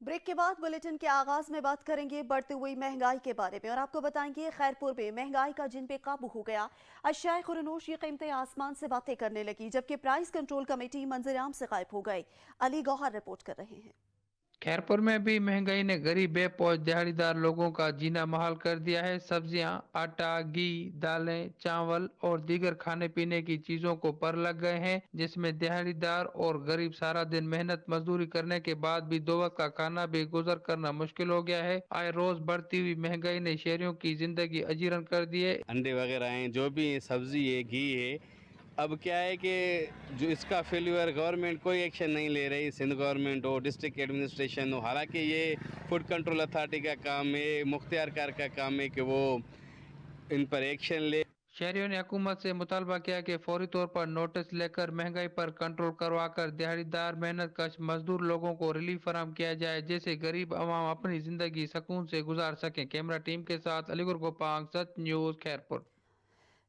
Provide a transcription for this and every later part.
Break के बाद bulletin के आगाज में बात करेंगे बढ़ती हुई महंगाई के बारे में और आपको बताएंगे खैरपुर में महंगाई का जिन पे काबू हो गया। अशियाए खुरनोश की कीमतें आसमान से बातें करने लगी, जबकि प्राइस कंट्रोल कमेटी मंजर-ए-आम से गायब हो गई। अली गौहर रिपोर्ट कर रहे हैं। खैरपुर में भी महंगाई ने गरीब बेपहुंच दिहाड़ीदार लोगों का जीना मुहाल कर दिया है। सब्जियां, आटा, घी, दालें, चावल और दीगर खाने पीने की चीजों को पर लग गए हैं, जिसमें दिहाड़ीदार और गरीब सारा दिन मेहनत मजदूरी करने के बाद भी दो वक्त का खाना भी गुजर करना मुश्किल हो गया है। आए रोज बढ़ती हुई महंगाई ने शहरियों की जिंदगी अजीरन कर दी है। अंडे वगैरह हैं, जो भी सब्जी है, घी है। अब क्या है कि जो इसका फेल्यूर गवर्नमेंट कोई एक्शन नहीं ले रही, सिंध गवर्नमेंट हो, डिस्ट्रिक्ट एडमिनिस्ट्रेशन हो। हालांकि ये फूड कंट्रोल अथॉरिटी का काम है, मुख्तियार कार का काम है कि वो इन पर एक्शन ले। शहरियों ने हुकूमत से मुतालबा किया कि फौरी तौर पर नोटिस लेकर महंगाई पर कंट्रोल करवाकर दिहाड़ीदार मेहनत कश मजदूर लोगों को रिलीफ फराहम किया जाए, जैसे गरीब अवाम अपनी जिंदगी सुकून से गुजार सकें। कैमरा टीम के साथ अलीगढ़ गोपांग, सच न्यूज, खैरपुर।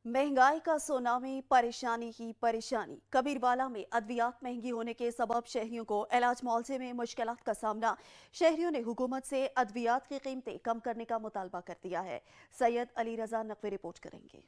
महंगाई का सुनामी, परेशानी ही परेशानी। कबीरवाला में अद्वियात महंगी होने के सबब शहरियों को इलाज मुआवजे में मुश्किलात का सामना। शहरियों ने हुकूमत से अद्वियात की कीमतें कम करने का मुतालबा कर दिया है। सैयद अली रजा नकवी रिपोर्ट करेंगे।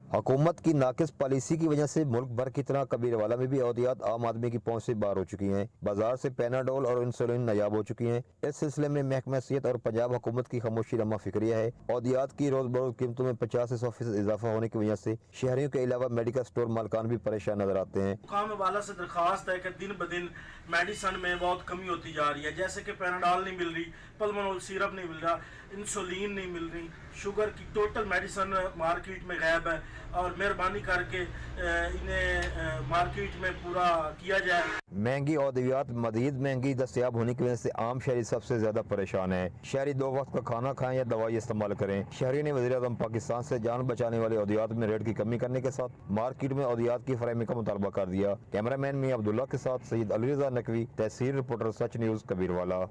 हुकूमत की नाकिस पॉलिसी की वजह से मुल्क भर की तरह कबीरवाला में भी अहदियात आम आदमी की पहुंच से बाहर हो चुकी हैं। बाजार से पैनाडोल और इंसुलिन नायाब हो चुकी हैं। इस सिलसिले में महकमा सेहत और पंजाब हुकूमत की खामोशी रमा फिक्रिया है। अहदियात की रोज बरोज कीमतों में 50 से 100% इजाफा होने की वजह से शहरियों के अलावा मेडिकल स्टोर मालकान भी परेशान नजर आते हैं। हुकाम वाला से दरखास्त है कि दिन ब दिन मेडिसन में बहुत कमी होती जा रही है, जैसे कि पैनाडोल नहीं मिल रही, पल्मोनल सिरप नहीं मिल रहा, इंसुलिन नहीं मिल रही, शुगर की टोटल मेडिसन मार्केट में गायब है। और मेहरबानी करके इन्हें मार्केट में पूरा किया जाए। महंगी अद्वियात मजीद महंगी दस्तयाब होने की वजह से आम शहरी सबसे ज्यादा परेशान है। शहरी दो वक्त का खाना खाएं या दवाई इस्तेमाल करें। शहरी ने वज़ीर-ए-आज़म पाकिस्तान से जान बचाने वाले अद्वियात में रेट की कमी करने के साथ मार्केट में अद्वियात की फराहमी का मुतालबा कर दिया। कैमरामैन मियां अब्दुल्ला के साथ सैयद अली रजा नकवी, तहसील रिपोर्टर, सच न्यूज, कबीरवाला।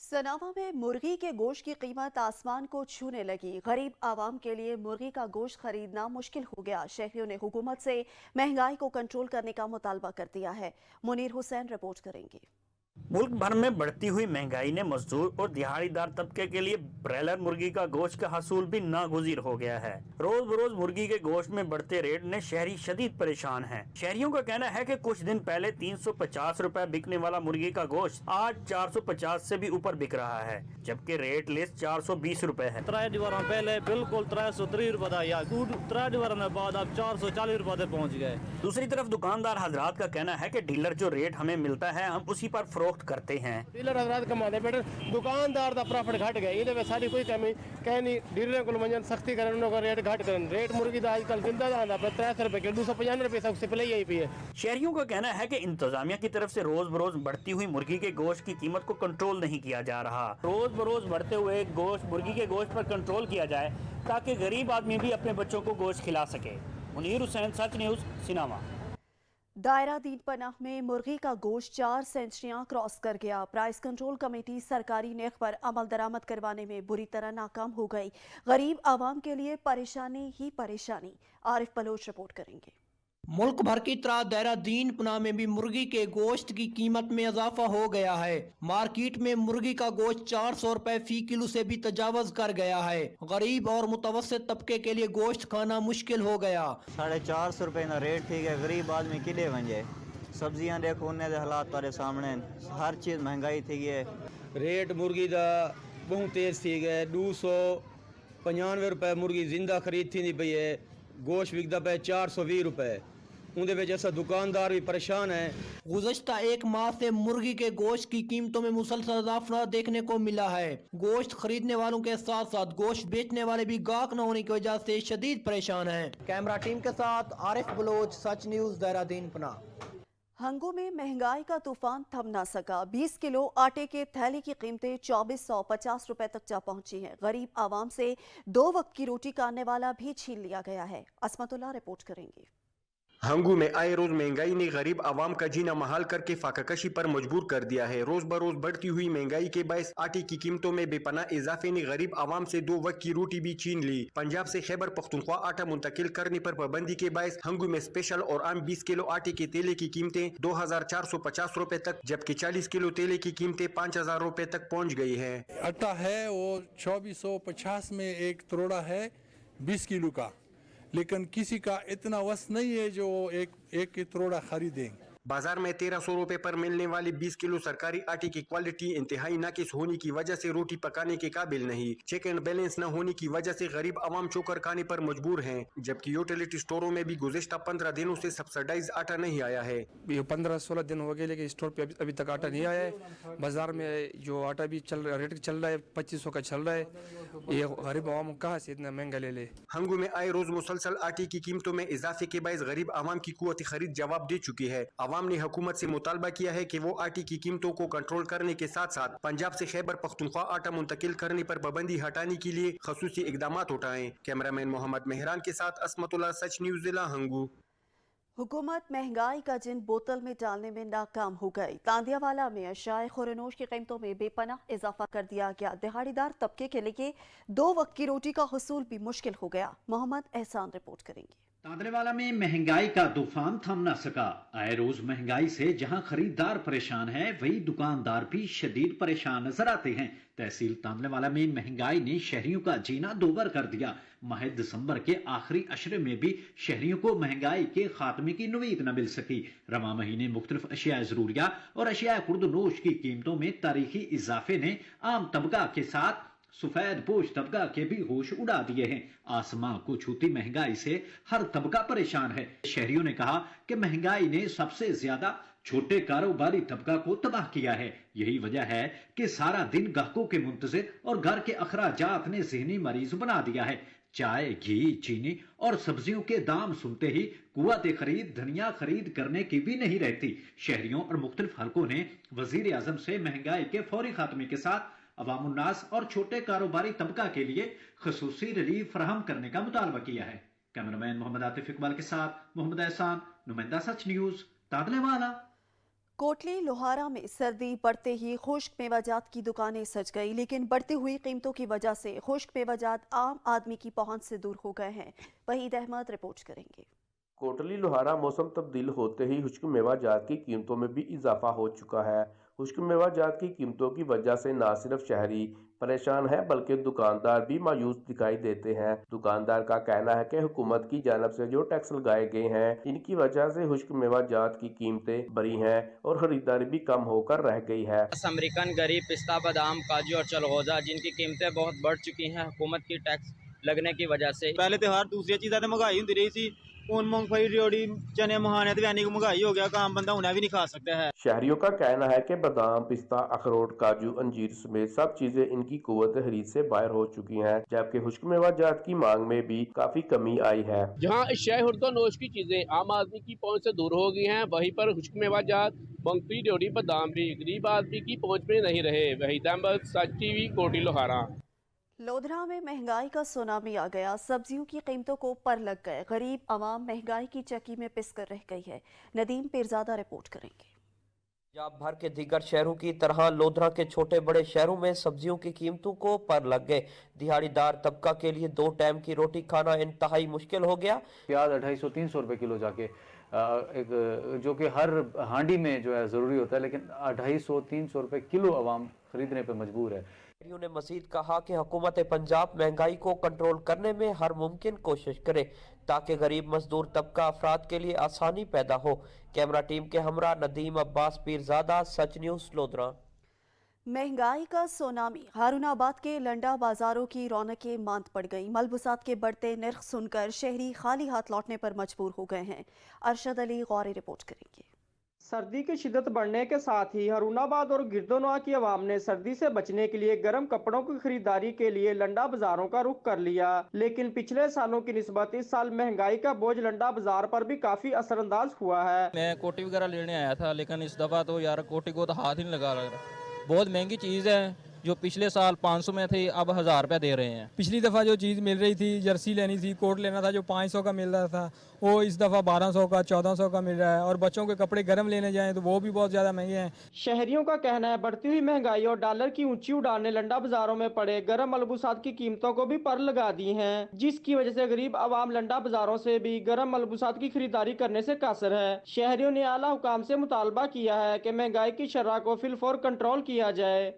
सनावा में मुर्गी के गोश्त की कीमत आसमान को छूने लगी। गरीब आवाम के लिए मुर्गी का गोश्त खरीदना मुश्किल हो गया। शहरियों ने हुकूमत से महंगाई को कंट्रोल करने का मुतालबा कर दिया है। मुनीर हुसैन रिपोर्ट करेंगे। मुल्क भर में बढ़ती हुई महंगाई ने मजदूर और दिहाड़ीदार तबके के लिए ब्रॉयलर मुर्गी का गोश्त का हसूल भी नागुज़ीर हो गया है। रोज बरोज मुर्गी के गोश्त में बढ़ते रेट ने शहरी शदीद परेशान हैं। शहरियों का कहना है कि कुछ दिन पहले 350 रुपए बिकने वाला मुर्गी का गोश्त आज 450 से भी ऊपर बिक रहा है, जबकि रेट लिस्ट 420 रुपए है। 3 दीवार पहले बिल्कुल 330 रुपए था, या 3 दीवार में बाद अब 440 रुपए तक पहुँच गए। दूसरी तरफ दुकानदार हजरात का कहना है कि डीलर जो रेट हमें मिलता है हम उसी पर फरोख्त करते हैं। डीलर हजरात कमाते बेटे, दुकानदार दा प्रॉफिट घट गया। ये तो सारी कोई कमी कहीं नहीं। डीलर को मंजन सख्ती करें, उन्होंने रेट घट करें। रेट मुर्गी दा आजकल जिंदा दा 300 रुपए किलो, 295 रुपए सबसे पहले यही पे है। शहरियों का कहना है कि इंतजामिया की तरफ से रोज बरोज बढ़ती हुई मुर्गी के गोश्त की कीमत को कंट्रोल नहीं किया जा रहा। रोज बरोज बढ़ते हुए मुर्गी के गोश्त पर कंट्रोल किया जाए ताकि गरीब आदमी भी अपने बच्चों को गोश्त खिला सके। मुनीर हुसैन, सच न्यूज, सिनामा। दायरा दीन पनाह में मुर्गी का गोश्त 4 सेंचुरियां क्रॉस कर गया। प्राइस कंट्रोल कमेटी सरकारी नेक पर अमल दरामद करवाने में बुरी तरह नाकाम हो गई। गरीब आवाम के लिए परेशानी ही परेशानी। आरिफ बलोच रिपोर्ट करेंगे। मुल्क भर की तरह दायरा दीन पनाह में भी मुर्गी के गोश्त की कीमत में इजाफा हो गया है। मार्केट में मुर्गी का गोश्त 400 रुपए फी किलो से भी तजावज कर गया है। गरीब और मुतवस्सित तबके के लिए गोश्त खाना मुश्किल हो गया। 450 रुपए ना रेट ठीक है, गरीब आदमी किले बन जाए। सब्जियां देखो, उन्हें हालात तारे सामने, हर चीज महंगाई थी है। रेट मुर्गी का बहुत तेज थी गए। 295 रुपए मुर्गी जिंदा खरीद थी पई है। गोश्त बिकता पे 420 रुपए। उनके वजह से दुकानदार भी परेशान है। गुज़श्ता एक माह से मुर्गी के गोश्त की कीमतों में मुसलसल इजाफा देखने को मिला है। गोश्त खरीदने वालों के साथ साथ गोश्त बेचने वाले भी गाहक न होने की वजह से शदीद परेशान हैं। कैमरा टीम के साथ आरिफ बलोच, सच न्यूज, दायरा दीन पनाह। हंगो में महंगाई का तूफान थम ना सका। 20 किलो आटे के थैले की कीमतें 2450 रुपए तक जा पहुंची हैं। गरीब आवाम से 2 वक्त की रोटी खाने वाला भी छीन लिया गया है। असमतुल्लाह रिपोर्ट करेंगे। हंगू में आए रोज महंगाई ने गरीब आवाम का जीना महाल करके फाकाकशी पर मजबूर कर दिया है। रोज बरोज बढ़ती हुई महंगाई के बायस आटे की कीमतों में बेपनाह इजाफे ने गरीब आवाम से 2 वक्त की रोटी भी छीन ली। पंजाब से खैबर पख्तूनख्वा आटा मुंतकिल करने पर पाबंदी के बायस हंगू में स्पेशल और आम 20 किलो आटे के तेले की कीमतें 2450 रुपए तक, जबकि 40 किलो तेले की कीमतें 5000 रुपए तक पहुँच गई है। आटा है वो 2450 में एक तरोड़ा है 20 किलो का, लेकिन किसी का इतना वस नहीं है जो एक तरोड़ा खरीदेंगे। बाजार में 1300 रुपए पर मिलने वाली 20 किलो सरकारी आटे की क्वालिटी इंतहाई नाकिस होने की वजह से रोटी पकाने के काबिल नहीं। चेक एंड बैलेंस न होने की वजह से गरीब आवाम चोकर खाने पर मजबूर हैं, जबकि यूटिलिटी स्टोरों में भी गुज़िश्ता 15 दिनों से सब्सिडाइज आटा नहीं आया है। ये 15-16 दिन हो गए लेकिन स्टोर पे अभी तक आटा नहीं आया है। बाजार में जो आटा भी चल रहा है, रेट चल रहा है 2500 का चल रहा है। ये गरीब आवाम कहाँ से इतना महंगा ले ले। हंगू में आए रोज मुसलसल आटे की कीमतों में इजाफे के बायस गरीब आवाम की कुव्वत खरीद जवाब दे चुकी है। आवाम ने हुकूमत से मुतालबा किया है कि वो आटे की कीमतों को कंट्रोल करने के साथ साथ पंजाब से खैबर पख्तूनख्वा आटा मुंतकिल करने पर पाबंदी हटाने के लिए खसूसी इकदामात उठाएं। कैमरामैन मोहम्मद मेहरान के साथ असमतुल्लाह, सच न्यूज़, जिला हंगू। हुकूमत महंगाई का जिन बोतल में डालने में नाकाम हो गई। तांदियावाला में अशाए खुरनोश की कीमतों में बेपनाह इजाफा कर दिया गया। दिहाड़ीदार तबके के लिए 2 वक्त की रोटी का हुसूल भी मुश्किल हो गया। मोहम्मद एहसान रिपोर्ट करेंगे। तांदलेवाला में महंगाई का तूफान थम न सका। आए रोज महंगाई से जहां खरीदार परेशान है, वही दुकानदार भी शदीद परेशान नजर आते हैं। तहसील तांदलेवाला में महंगाई ने शहरियों का जीना दोबर कर दिया। माह दिसंबर के आखिरी अशरे में भी शहरियों को महंगाई के खात्मे की नवीद न मिल सकी। रवा महीने मुख्तलिफ अशिया जरूरिया और अशिया खुर्दनोश की कीमतों में तारीखी इजाफे ने आम तबका के साथ सफेद पोश तबका के भी होश उड़ा दिए हैं। आसमां को छूती महंगाई से हर तबका परेशान है। शहरियों ने कहा कि महंगाई ने सबसे ज्यादा छोटे कारोबारी तबका को तबाह किया है। यही वजह है कि सारा दिन ग्राहकों के मुंतजिर और घर के अखराजात ने ज़हनी मरीज बना दिया है। चाय, घी, चीनी और सब्जियों के दाम सुनते ही कुव्वत खरीद धनिया खरीद करने की भी नहीं रहती। शहरियों और मुख्तलिफ हलकों ने वजीर आजम से महंगाई के फौरी खात्मे के साथ अवामुन्नास और छोटे कारोबारी तबका के लिए खसूसी रिलीफ फराहम करने का मुतालबा किया है। कैमरामैन मोहम्मद आतिफ इकबाल के साथ मोहम्मद एहसान, नुमाइंदा सच न्यूज़, तांदलेवाला। कोटली लोहारा में सर्दी बढ़ते ही खुश्क मेवाजात की दुकानें सज गई, लेकिन बढ़ती हुई कीमतों की वजह से खुश्क मेवाजात आम आदमी की पहुंच से दूर हो गए हैं। वहीद अहमद रिपोर्ट करेंगे। कोटली लोहारा मौसम तब्दील होते ही खुश्क मेवाजात की कीमतों में भी इजाफा हो चुका है। खुश्क मेवाजात की कीमतों की वजह से न सिर्फ शहरी परेशान है बल्कि दुकानदार भी मायूस दिखाई देते हैं। दुकानदार का कहना है कि हुकूमत की जानब से जो टैक्स लगाए गए हैं, इनकी वजह से खुश्क मेवाजात की कीमतें बढ़ी हैं और खरीदारी भी कम होकर रह गई है। अमरीकन गरी, पिस्ता, बादाम, काजू और चलगोजा जिनकी कीमतें बहुत बढ़ चुकी हैं हुकूमत की टैक्स लगने की वजह से। पहले त्योहार दूसरी चीज़ें महंगाई होती रही थी, मूंगफली, रेवड़ी, चने महाने तो यानी कि महंगाई हो गया, काम बंदा उन्हें भी नहीं खा सकता है। शहरियों का कहना है कि बादाम, पिस्ता, अखरोट, काजू, अंजीर समेत सब चीजें इनकी कुव्वत खरीद से बाहर हो चुकी हैं, जबकि खुश्क मेवाजात की मांग में भी काफी कमी आई है। जहां अशिया खुर्दनोश की चीजें आम आदमी की पहुंच से दूर हो गई हैं, वहीं पर खुश्क मेवाजात, मूंगफली, रेवड़ी, बादाम भी गरीब आदमी की पहुंच में नहीं रहे। वहीद अहमद, सच टीवी, कोटली लोहारा। लोधरा में महंगाई का सुनामी आ गया। सब्जियों की कीमतों को पर लग गए। गरीब आवाम महंगाई की चक्की में पिस कर रह गई है। नदीम पीरजादा रिपोर्ट करेंगे। पंजाब भर के दीगर शहरों की तरह लोधरा के छोटे बड़े शहरों में सब्जियों की कीमतों को पर लग गए। दिहाड़ीदार तबका के लिए 2 टाइम की रोटी खाना इंतहाई मुश्किल हो गया। प्याज 250-300 रुपए किलो जाके एक जो कि हर हांडी में जो है ज़रूरी होता है, लेकिन 250-300 रुपए किलो आवाम खरीदने पर मजबूर है। ने मजीद कहा कि हुकूमत पंजाब महंगाई को कंट्रोल करने में हर मुमकिन कोशिश करे ताकि गरीब मजदूर तबका अफराद के लिए आसानी पैदा हो। कैमरा टीम के हमरा नदीम अब्बास पीरजादा, सच न्यूज़, लोधरा। महंगाई का सुनामी। हारूनाबाद के लंडा बाजारों की रौनकें मांद पड़ गई। मलबूसात के बढ़ते नर्ख सुनकर शहरी खाली हाथ लौटने पर मजबूर हो गए हैं। अरशद अली गौरी रिपोर्ट करेंगे। सर्दी की शिद्दत बढ़ने के साथ ही हारूनाबाद और गिरदोनवा की आवाम ने सर्दी से बचने के लिए गर्म कपड़ों की खरीदारी के लिए लंडा बाजारों का रुख कर लिया, लेकिन पिछले सालों की निस्बत इस साल महंगाई का बोझ लंडा बाजार पर भी काफी असरअंदाज हुआ है। मैं कोटी वगैरह लेने आया था, लेकिन इस दफा तो यार कोटी को तो हाथ ही नहीं लगा रहा। बहुत महंगी चीज़ है, जो पिछले साल 500 में थे अब 1000 रुपये दे रहे हैं। पिछली दफ़ा जो चीज़ मिल रही थी, जर्सी लेनी थी, कोट लेना था, जो 500 का मिल रहा था, वो इस दफ़ा 1200 का 1400 का मिल रहा है। और बच्चों के कपड़े गर्म लेने जाएं तो वो भी बहुत ज़्यादा महंगे हैं। शहरियों का कहना है बढ़ती हुई महंगाई और डॉलर की ऊंची उड़ान ने लंडा बाजारों में पड़े गर्म मलबूसात की कीमतों को भी पर लगा दी हैं, जिसकी वजह से गरीब आवाम लंडा बाजारों से भी गर्म मलबूसात की खरीदारी करने से कासर है। शहरियों ने आला हुकाम से मुतालबा किया है कि महंगाई की शरह को फिलफौर कंट्रोल किया जाए।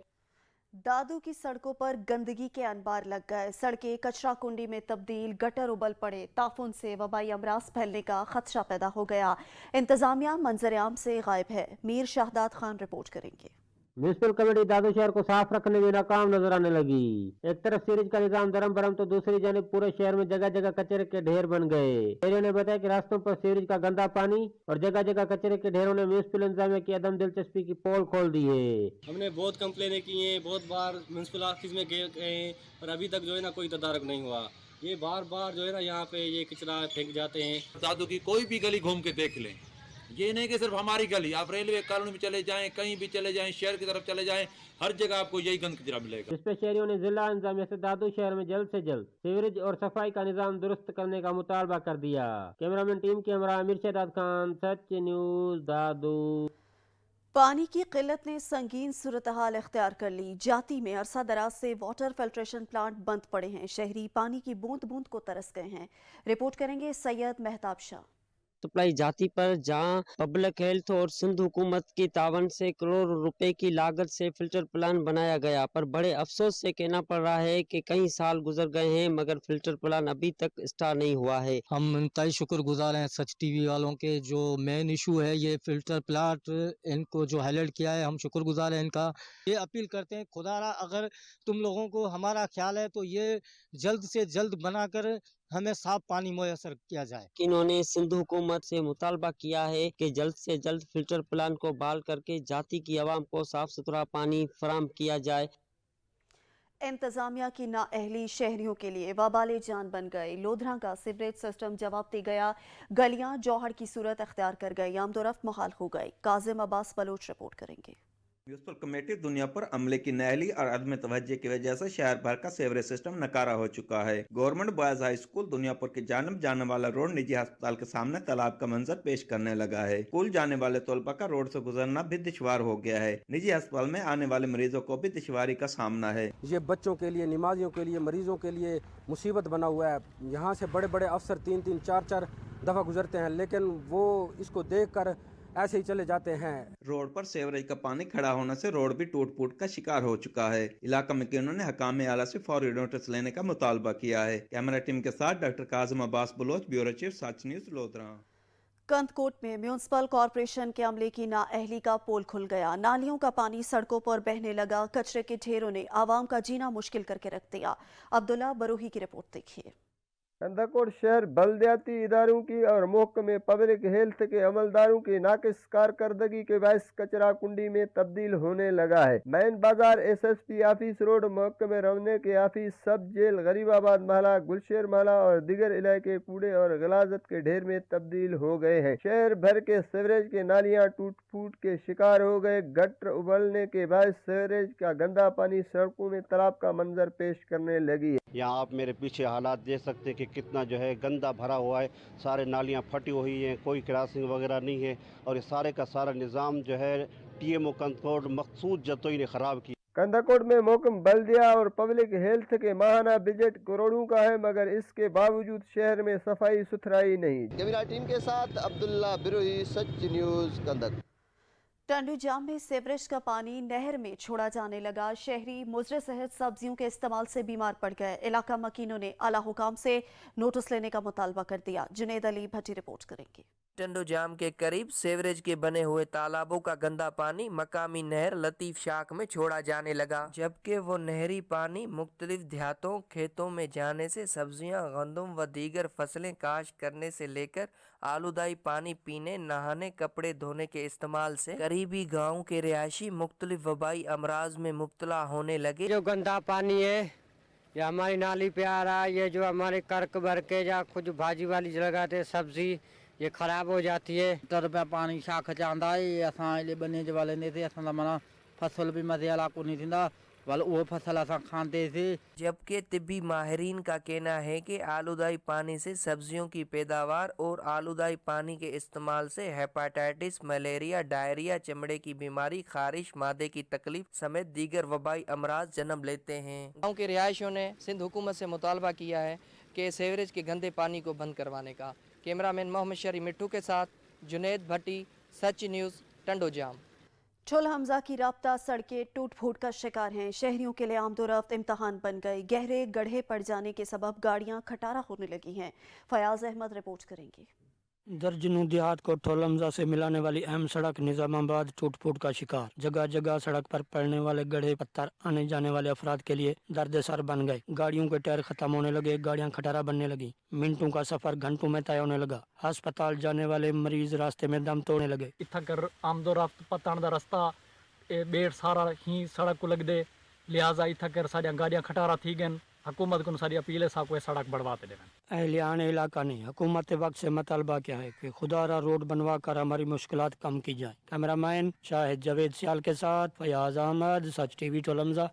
दादू की सड़कों पर गंदगी के अनबार लग गए, सड़कें कचरा कुंडी में तब्दील, गटर उबल पड़े, ताफुन से वबाई अमराज फैलने का खदशा पैदा हो गया। इंतजामिया मंजर-ए-आम से गायब है। मीर शाहदाद खान रिपोर्ट करेंगे। म्यूनसिपल कमेटी दादू शहर को साफ रखने में नाकाम नजर आने लगी। एक तरफ सीरीज का निजाम धर्म भरम तो दूसरी जानिब पूरे शहर में जगह जगह कचरे के ढेर बन गए। शहरियों ने बताया कि रास्तों पर सीरीज का गंदा पानी और जगह जगह कचरे के ढेरों ने म्यूनसिपल इंतजामिया की अदम दिलचस्पी की पोल खोल दी है। हमने बहुत कंप्लेनें की हैं, बहुत बार म्यूनसिपल ऑफिस में गए हैं, पर अभी तक जो है ना कोई तदारक नहीं हुआ। ये बार बार जो है ना यहाँ पे ये कचरा फेंक जाते हैं। दादू की कोई भी गली घूम के देख लें, ये नहीं कि सिर्फ हमारी गली, आप रेलवे कॉलोनी में चले जाएं, कहीं भी चले जाएं, शहर की तरफ चले जाएं, हर जगह आपको यही गंद कचरा मिलेगा। इस पे शहरियों ने जिला इंतजामिया से दादू शहर में जल्द से जल्द सीवरेज और सफाई का निजाम दुरुस्त करने का मुतालबा कर दिया। कैमरामैन टीम के हमरा मीर शाहदाद खान, सच न्यूज दादू। पानी की किल्लत ने संगीन सूरत हाल इख्तियार कर ली। जाती में अरसा दराज से वाटर फिल्ट्रेशन प्लांट बंद पड़े हैं। शहरी पानी की बूंद बूंद को तरस गए हैं। रिपोर्ट करेंगे सैयद मेहताब शाह। सप्लाई जाती पर जहां पब्लिक हेल्थ और सिंध हुकूमत की तावन से करोड़ रुपए की लागत से फिल्टर प्लान बनाया गया, पर बड़े अफसोस से कहना पड़ रहा है कि कई साल गुजर गए हैं मगर फिल्टर प्लान अभी तक स्टार्ट नहीं हुआ है। हम इंतहाई शुक्रगुजार हैं सच टीवी वालों के। जो मेन इशू है ये फिल्टर प्लांट, इनको जो हाईलाइट किया है, हम शुक्रगुजार हैं इनका। ये अपील करते हैं खुदारा अगर तुम लोगों को हमारा ख्याल है तो ये जल्द से जल्द बनाकर हमें साफ पानी मुयसर किया जाए। इन्होंने सिंध हुकूमत से मुतालबा किया है कि जल्द से जल्द फिल्टर प्लांट को बहाल करके जाती की आवाम को साफ सुथरा पानी फराहम किया जाए। इंतजामिया की नाअहली शहरियों के लिए वबाले जान बन गई। लोधरा का सीवरेज सिस्टम जवाब दे गया, गलियां जौहर की सूरत अख्तियार कर गई, आमदोरफ्त मुहाल हो गई। काजिम अब्बास बलोच रिपोर्ट करेंगे। म्यूनसिपल कमेटी दुनिया पर अमले की नाअहली और अदम तवज्जो की वजह से शहर भर का सेवरेज सिस्टम नकारा हो चुका है। Government boys high school Duniyapur की जानब जाने वाला रोड निजी अस्पताल के सामने तालाब का मंजर पेश करने लगा है। स्कूल जाने वाले तलबा का रोड से गुजरना भी दुश्वार हो गया है। निजी अस्पताल में आने वाले मरीजों को भी दुश्वारी का सामना है। ये बच्चों के लिए, नमाजियों के लिए, मरीजों के लिए मुसीबत बना हुआ है। यहाँ से बड़े बड़े अफसर 3-3, 4-4 दफा गुजरते हैं, लेकिन वो इसको देख कर ऐसे ही चले जाते हैं। रोड पर सेवरेज का पानी खड़ा होने से रोड भी टूट फूट का शिकार हो चुका है। इलाका में ने हकाम आला से फौरी नोटिस लेने का मुतालबा किया है। कैमरा टीम के साथ doctor Kazim Abbas Baloch, bureau chief, Such news, Lodhran. Kandhkot में म्यूनसिपल कॉरपोरेशन के अमले की नाअहली का पोल खुल गया। नालियों का पानी सड़कों पर बहने लगा। कचरे के ढेरों ने आवाम का जीना मुश्किल करके रख दिया। अब्दुल्ला बरूही की रिपोर्ट देखिए। कंदकोट शहर बल्दियाती इदारों की और महकमे पब्लिक हेल्थ के अमलदारों की नाकिस कारकर्दगी के बायस कचरा कुंडी में तब्दील होने लगा है। मैन बाजार, SSP ऑफिस रोड, महकमे रवने के ऑफिस, सब जेल, गरीबाबाद महला, गुलशेर महला और दीगर इलाके कूड़े और गलाजत के ढेर में तब्दील हो गए हैं। शहर भर के सीवरेज के नालियां टूट फूट के शिकार हो गए। गटर उबलने के बाद सीवरेज का गंदा पानी सड़कों में तालाब का मंजर पेश करने लगी है। यहाँ आप मेरे पीछे हालात देख सकते हैं कि कितना जो है गंदा भरा हुआ है। सारे नालियाँ फटी हुई हैं, कोई क्रॉसिंग वगैरह नहीं है और ये सारे का सारा निज़ाम जो है TMO कंदकोट मखसूस जतोई ने ख़राब किया। कंदकोट में महकम बल्दिया और पब्लिक हेल्थ के माहाना बजट करोड़ों का है, मगर इसके बावजूद शहर में सफाई सुथराई नहीं। कैमरा टीम के साथ अब्दुल्ला बिरोही, सच न्यूज, कंदक। टंडू जाम में सीवरेज का पानी नहर में छोड़ा जाने लगा। शहरी मुजरे सहित सब्जियों के इस्तेमाल से बीमार पड़ गए। इलाका मकीनों ने आला हुकाम से नोटिस लेने का मुतालबा कर दिया। जुनेद अली भट्टी रिपोर्ट करेंगे। टंडू जाम के करीब सीवरेज के बने हुए तालाबों का गंदा पानी मकामी नहर लतीफ शाख में छोड़ा जाने लगा, जबकि वो नहरी पानी मुख्तलिफ देहातों खेतों में जाने से सब्जियां, गंदम व दीगर फसलें काश्त करने से लेकर आलूदाई पानी पीने, नहाने, कपड़े धोने के इस्तेमाल से करीबी गाँव के रिहायशी मुख्तलिफ वबाई अमराज में मुब्तला होने लगे। जो गंदा पानी है ये हमारी नाली पे आ रहा है। ये जो हमारे कर्क भर के या कुछ भाजी वाली लगाते सब्जी ये खराब हो जाती है। 70 रुपया पानी शाख चांदा है। असां बने वाले ने थे, असां माना फसल भी मजे वाला को नहीं थींदा। वो फसल असा खाते थे। जबकि तिब्बी माहिरीन का कहना है कि आलूदाई पानी से सब्जियों की पैदावार और आलूदाई पानी के इस्तेमाल से हेपेटाइटिस, मलेरिया, डायरिया, चमड़े की बीमारी, खारिश, मादे की तकलीफ समेत दीगर वबाई अमराज जन्म लेते हैं। गाँव के रिहायशियों ने सिंध हुकूमत से मुतालबा किया है कि सीवरेज के गंदे पानी को बंद करवाने का। कैमरामैन मोहम्मद शरी मिट्टू के साथ जुनेद भट्टी, सच न्यूज़, टंडो जाम। ठुल हमजा की राब्ता सड़कें टूट फूट का शिकार हैं। शहरियों के लिए आमदोरफ्त इम्तहान बन गई। गहरे गड्ढे पड़ जाने के सबब गाड़ियां खटारा होने लगी हैं। फयाज अहमद रिपोर्ट करेंगे। दर्जनों देहात को ठुल हमजा से मिलाने वाली अहम सड़क निजामाबाद टूट फूट का शिकार। जगह जगह सड़क पर पड़ने वाले गड्ढे पत्थर आने जाने वाले अफराद के लिए दर्द-ए-सर बन गए। गाड़ियों के टायर खत्म होने लगे, गाड़ियां खटारा बनने लगी। मिनटों का सफर घंटों में तय होने लगा। अस्पताल जाने वाले मरीज रास्ते में दम तोड़ने लगे। इत्थकर आमदोरफ्त पत्तान दा रस्ता बेड़ सारा ही सड़क को लग दे, लिहाजा इत्थकर सारिया गाड़ियां खटारा थी गन। हुकूमत को सारी अपील है साको सड़क बढ़वाते देना। अहलियान इलाका ने हुकूमत वक्त से मतलबा किया है कि खुदारा रोड बनवा कर हमारी मुश्किलात कम की जाए। कैमरामैन शाहिद जावेद सियाल के साथ फयाज अहमद, सच टीवी टोलमजा।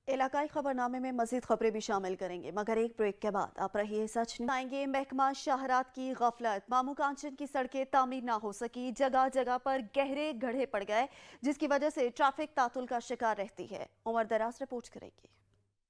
इलाकाई खबरनामे में मजीद खबरें भी शामिल करेंगे, मगर एक ब्रेक के बाद आप रहिए सच आएंगे। महकमा शाहरात की गफलत, मामू कांचन की सड़कें तामीर ना हो सकी, जगह जगह पर गहरे गड्ढे पड़ गए, जिसकी वजह से ट्रैफिक तातुल का शिकार रहती है। उमर दराज रिपोर्ट करेंगे।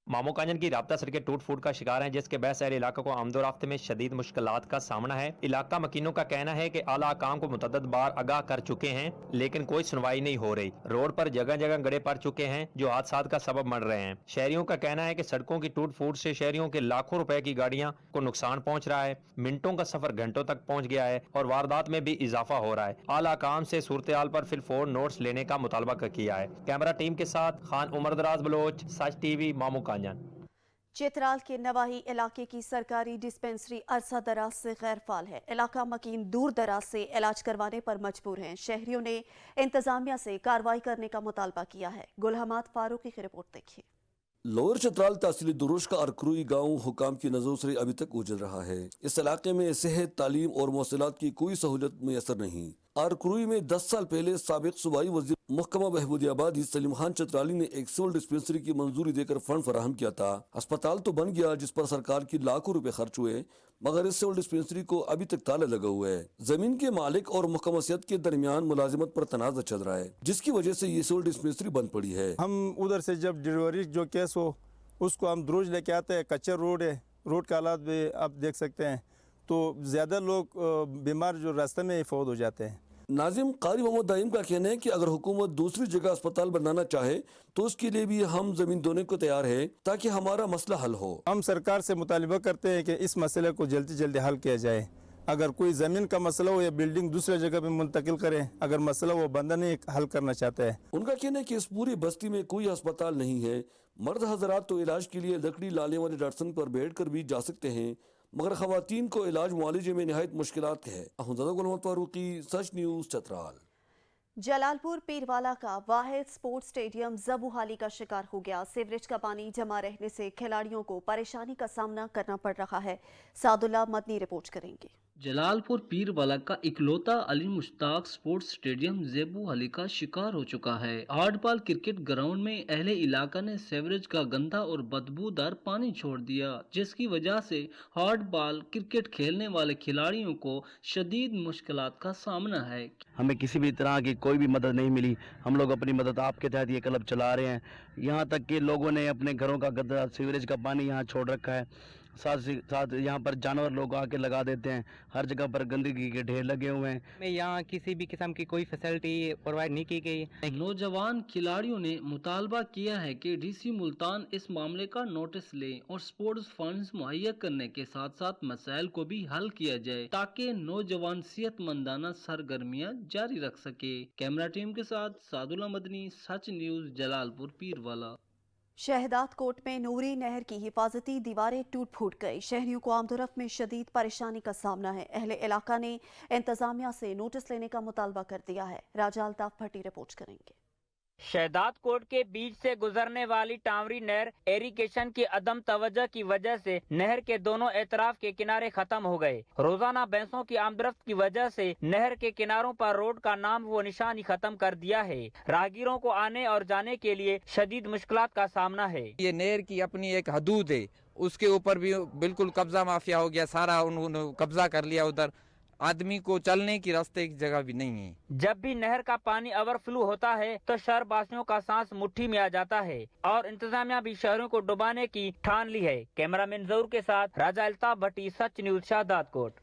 मामू कांचन की राब्ता सड़कें टूट फूट का शिकार हैं, जिसके बहस अहले इलाका को आमदोरफ्त में शदीद मुश्किलात का सामना है। इलाका मकीनों का कहना है कि आला काम को मुतअद्दिद बार आगाह कर चुके हैं, लेकिन कोई सुनवाई नहीं हो रही। रोड पर जगह जगह गड्ढे पड़ चुके हैं जो हादसात का सबब बन रहे हैं। शहरियों का कहना है कि सड़कों की टूट फूट से शहरियों के लाखों रुपए की गाड़ियां को नुकसान पहुंच रहा है। मिनटों का सफर घंटों तक पहुंच गया है और वारदात में भी इजाफा हो रहा है। आला काम से सूरत हाल पर फिलफौर नोट्स लेने का मुतालबा किया है। कैमरा टीम के साथ खान उमर दराज बलोच, सच टीवी, मामू कांचन। चित्राल के नवाही इलाके की सरकारी डिस्पेंसरी अरसा दराज से गैर फाल है। इलाका मकीन दूर दराज से इलाज करवाने पर मजबूर हैं। शहरियों ने इंतजामिया से कार्रवाई करने का मुतालबा किया है। गुलहमाद फारूकी की रिपोर्ट देखिए। लोअर चित्राल तहसीली दुरुश का अरक्रुई गाँव हुकाम की नजरों से अभी तक उजड़ रहा है। इस इलाके में सेहत, तालीम और मौसलात की कोई सहूलत मैसर नहीं। अरक्रुई में 10 साल पहले साबिक सूबाई वज़ीर महकमा बहबूदियाबादी सलीम खान चतराली ने एक सिविल डिस्पेंसरी की मंजूरी देकर फंड फराहम किया था। अस्पताल तो बन गया, जिस पर सरकार की लाखों रुपए खर्च हुए, मगर इस सिविल डिस्पेंसरी को अभी तक ताला लगा हुआ है। जमीन के मालिक और महकमा सेहत के दरमियान मुलाजिमत पर तनाज़ा चल रहा है, जिसकी वजह से ये सिविल डिस्पेंसरी बंद पड़ी है। हम उधर से जब डिलीवरी जो केस हो उसको हम द्रोज लेके आते हैं। कच्चा रोड है, रोड का हालात भी आप देख सकते हैं, तो ज़्यादा लोग बीमार जो रास्ते में फौत हो जाते हैं। नाजिम कारी मोहम्मद दाइम का कहना है कि अगर हुकूमत दूसरी जगह अस्पताल बनाना चाहे तो उसके लिए भी हम जमीन देने को तैयार है, ताकि हमारा मसला हल हो। हम सरकार से मुतालिबा करते हैं कि इस मसले को जल्दी जल्दी हल किया जाए। अगर कोई ज़मीन का मसला हो या बिल्डिंग दूसरी जगह पे मुंतकिल करें, अगर मसला वो बंदा नहीं हल करना चाहता है। उनका कहना है कि इस पूरी बस्ती में कोई अस्पताल नहीं है। मर्द हजरात तो इलाज के लिए लकड़ी लाने वाले डॉक्टर पर बैठ कर भी जा सकते हैं, मगर खवातीन को इलाज मुआलजे में निहायत मुश्किलात है। गुलहमाद फारूकी, सच न्यूज़, चतराल। जलालपुर पीरवाला का वाहिद स्पोर्ट्स स्टेडियम जबूहाली का शिकार हो गया। सीवरेज का पानी जमा रहने से खिलाड़ियों को परेशानी का सामना करना पड़ रहा है। सादुल्ला मदनी रिपोर्ट करेंगे। जलालपुर पीरवाला का इकलौता Ali Mushtaq sports stadium zebu Ali का शिकार हो चुका है। हार्डबॉल क्रिकेट ग्राउंड में अहले इलाका ने सीवरेज का गंदा और बदबूदार पानी छोड़ दिया, जिसकी वजह से हार्डबॉल क्रिकेट खेलने वाले खिलाड़ियों को शदीद मुश्किलात का सामना है। हमें किसी भी तरह की कोई भी मदद नहीं मिली। हम लोग अपनी मदद आपके तहत ये क्लब चला रहे हैं। यहाँ तक कि लोगों ने अपने घरों का गंदा सीवरेज का पानी यहाँ छोड़ रखा है। साथ यहाँ पर जानवर लोग आके लगा देते हैं। हर जगह पर गंदगी के ढेर लगे हुए हैं। यहाँ किसी भी किस्म की कोई फैसिलिटी प्रोवाइड नहीं की गई। नौजवान खिलाड़ियों ने मुतालबा किया है कि डीसी मुल्तान इस मामले का नोटिस ले और स्पोर्ट्स फंड्स मुहैया करने के साथ साथ मसाइल को भी हल किया जाए, ताकि नौजवान सेहतमंदाना सरगर्मियाँ जारी रख सके। कैमरा टीम के साथ सादुल्ला मदनी, सच न्यूज़, जलालपुर पीरवाला। शहदाद कोट में नूरी नहर की हिफाजती दीवारें टूट फूट गई। शहरियों को आमदोरफ्त में शदीद परेशानी का सामना है। अहले इलाका ने इंतजामिया से नोटिस लेने का मुतालबा कर दिया है। राजा अल्ताफ भट्टी रिपोर्ट करेंगे। शहदाद कोट के बीच से गुजरने वाली टावरी नहर एरिगेशन की अदम तवज्जो की वजह से नहर के दोनों एतराफ के किनारे खत्म हो गए। रोजाना भैंसों की आमदरफ्त की वजह से नहर के किनारों पर रोड का नाम वो निशान ही खत्म कर दिया है। राहगीरों को आने और जाने के लिए शदीद मुश्किलात का सामना है। ये नहर की अपनी एक हदूद है, उसके ऊपर भी बिल्कुल कब्जा माफिया हो गया, सारा उन्होंने कब्जा कर लिया। उधर आदमी को चलने की रास्ते की जगह भी नहीं है। जब भी नहर का पानी ओवरफ्लो होता है तो शहरवासियों का सांस मुट्ठी में आ जाता है और इंतजामिया भी शहरों को डुबाने की ठान ली है। कैमरामैन जरूर के साथ राजा अल्ताफ भट्टी, सच न्यूज, शहदाद कोट।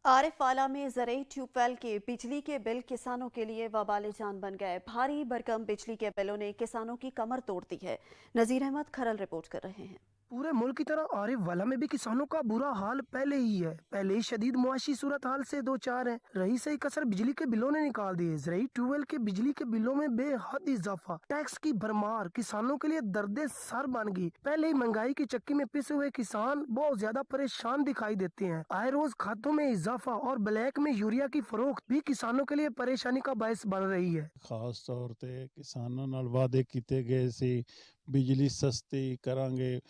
आरिफवाला में ज़रई ट्यूबवेल के बिजली के बिल किसानों के लिए वबाल जान बन गए। भारी भरकम बिजली के बिलों ने किसानों की कमर तोड़ दी है। नजीर अहमद खरल रिपोर्ट कर रहे हैं। पूरे मुल्क की तरह आरिफवाला में भी किसानों का बुरा हाल पहले ही है। पहले ही शदीद मुआशी सूरत हाल से दो चार है। रही सही कसर बिजली के बिलों ने निकाल दिए। ज़रई ट्यूबवेल के बिजली के बिलों में बेहद इजाफा, टैक्स की भरमार किसानों के लिए दर्दे सर बन गई। पहले ही महंगाई की चक्की में पिसे हुए किसान बहुत ज्यादा परेशान दिखाई देते हैं। आए रोज खातों में इजाफा और ब्लैक में यूरिया की फरोख्त भी किसानों के लिए परेशानी का बायस बन रही है। खास तौर पे किसानों नाल वादे कीते गए सी बिजली सस्ती करांगे,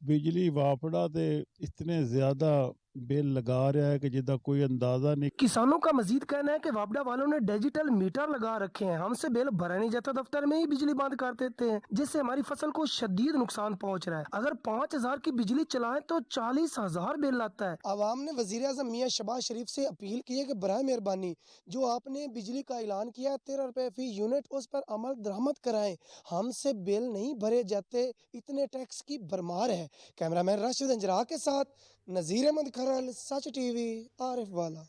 बिजली वापड़ा ते इतने ज्यादा बिल लगा रहा है कि जिदा कोई अंदाजा नहीं। किसानों का मजीद कहना है कि वापडा वालों ने डिजिटल मीटर लगा रखे हैं। हमसे बिल भरा नहीं जाता, दफ्तर में ही बिजली बंद कर देते हैं, जिससे हमारी फसल को शदीद नुकसान पहुंच रहा है। अगर 5000 की बिजली चलाएं तो 40,000 बिल आता है। आवाम ने वजीर आज़म मियां शहबाज शरीफ से अपील की है कि बराए मेहरबानी जो आपने बिजली का ऐलान किया 13 रुपए फी यूनिट, उस पर अमल दरामद कराएं। हमसे बिल नहीं भरे जाते, इतने टैक्स की भरमार है। कैमरामैन राशिद अंजरा के साथ नजीर अहमद खरल, सच टीवी, आरिफवाला।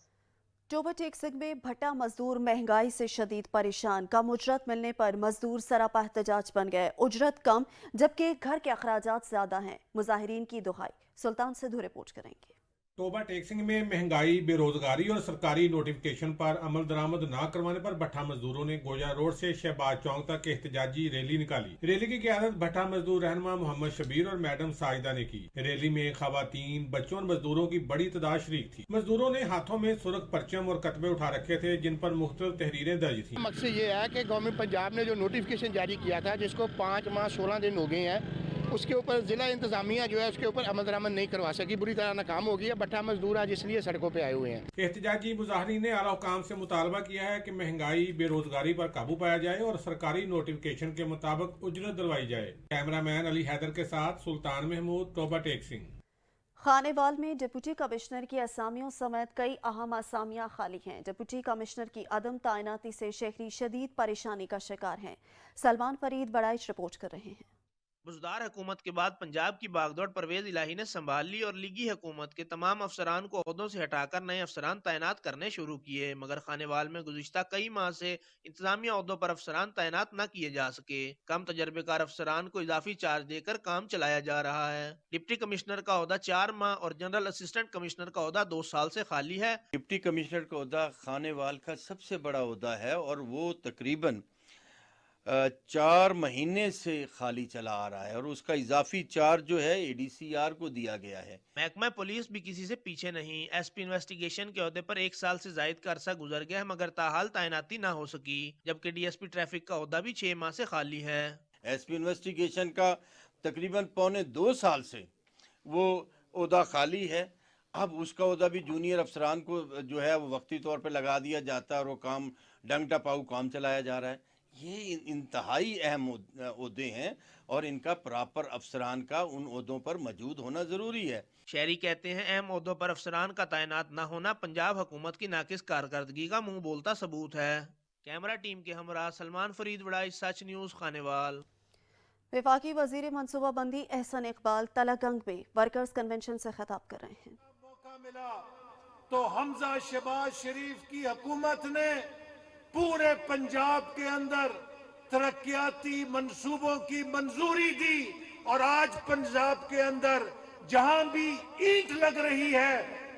टोबा टेक्सिंग में भट्टा मजदूर महंगाई से शदीद परेशान। कम उजरत मिलने पर मजदूर सरापा एहतजाज बन गए। उजरत कम जबकि घर के अखराजात ज्यादा हैं। मुजाहिरीन की दुहाई। सुल्तान सिद्धू रिपोर्ट करेंगे। टोबा टेक्सिंग में महंगाई, बेरोजगारी और सरकारी नोटिफिकेशन पर अमल दरामद न करवाने पर भट्टा मजदूरों ने गोजा रोड से शहबाज चौक तक एहतजाजी रैली निकाली। रैली की क़यादत भट्टा मजदूर रहनुमा मोहम्मद शबीर और मैडम साजिदा ने की। रैली में खवातीन, बच्चों और मजदूरों की बड़ी तादाद शरीक थी। मजदूरों ने हाथों में सुर्ख परचम और कतबे उठा रखे थे जिन पर मुख्तलिफ तहरीरें दर्ज थी। मकसद ये है कि गवर्नमेंट पंजाब ने जो नोटिफिकेशन जारी किया था, जिसको 5 माह 16 दिन हो गए हैं, उसके ऊपर जिला इंतजामिया जो है उसके ऊपर अमल दरामद नहीं करवा सकी, बुरी तरह नाकाम हो गई है। भट्टा मजदूर आज इसलिए सड़कों पे आए हुए हैं। एहतजाजी मुजाहिरीन ने आला हुकाम से मुतालबा किया है कि महंगाई, बेरोजगारी पर काबू पाया जाए और सरकारी नोटिफिकेशन के मुताबिक उजरत दिलवाई जाए। कैमरामैन अली हैदर के साथ सुल्तान महमूद, टोबा टेक्सिंग। खानेवाल में डिप्टी कमिश्नर की असामियों समेत कई अहम असामियां खाली हैं। डिप्टी कमिश्नर की अदम तैनाती से शहरी शदीद परेशानी का शिकार हैं। सलमान फरीद बड़ाइच रिपोर्ट कर रहे हैं। बुजदार हुकूमत के बाद पंजाब की बागदौड़ परवेज इलाही ने संभाल ली और लीगी हुकूमत के तमाम अफसरान को ओहदों से हटाकर नए अफसरान तैनात करने शुरू किए, मगर खानेवाल में गुज़िश्ता कई माह से इंतजामिया ओहदों पर अफसरान तैनात न किए जा सके। कम तजर्बेकार अफसरान को इजाफी चार्ज देकर काम चलाया जा रहा है। डिप्टी कमिश्नर का ओहदा 4 माह और जनरल असिस्टेंट कमिश्नर का ओहदा 2 साल से खाली है। डिप्टी कमिश्नर का ओहदा खानेवाल का सबसे बड़ा ओहदा है और वो तकरीबन 4 महीने से खाली चला आ रहा है और उसका इजाफी चार्ज जो है ADCR को दिया गया है। महकमा पुलिस भी किसी से पीछे नहीं। SP इन्वेस्टिगेशन के ओहदे पर 1 साल से जायद का अरसा गुजर गया है, मगर ताहाल तैनाती ना हो सकी, जबकि DSP ट्रैफिक का ओहदा भी 6 माह से खाली है। SP इन्वेस्टिगेशन का तकरीबन 1.25 साल से वो ओहदा खाली है। अब उसका ओहदा भी जूनियर अफसरान को जो है वो वक्ती तौर पर लगा दिया जाता है और वो काम डंग टपाऊ काम चलाया जा रहा है। ये इंतहाई अहम ओहदे हैं और इनका प्रॉपर अफसरान का उन ओहदों पर मौजूद होना ज़रूरी है। शहरी कहते हैं अहम ओहदों पर अफसरान का तैनात न होना पंजाब हुकूमत की नाकिस कारकर्दगी का मुंह बोलता सबूत है। कैमरा टीम के हमरा सलमान फरीद बड़ाई, सच न्यूज़, खानेवाल। वफाकी वजीर मनसूबाबंदी एहसन इकबाल तलागंग में वर्कर्स कन्वेंशन से खिताब कर रहे हैं। मौका मिला तो हमजा शहबाज शरीफ की हुकूमत ने पूरे पंजाब के अंदर तरक्याती मंसूबों की मंजूरी दी और आज पंजाब के अंदर जहां भी ईंट लग रही है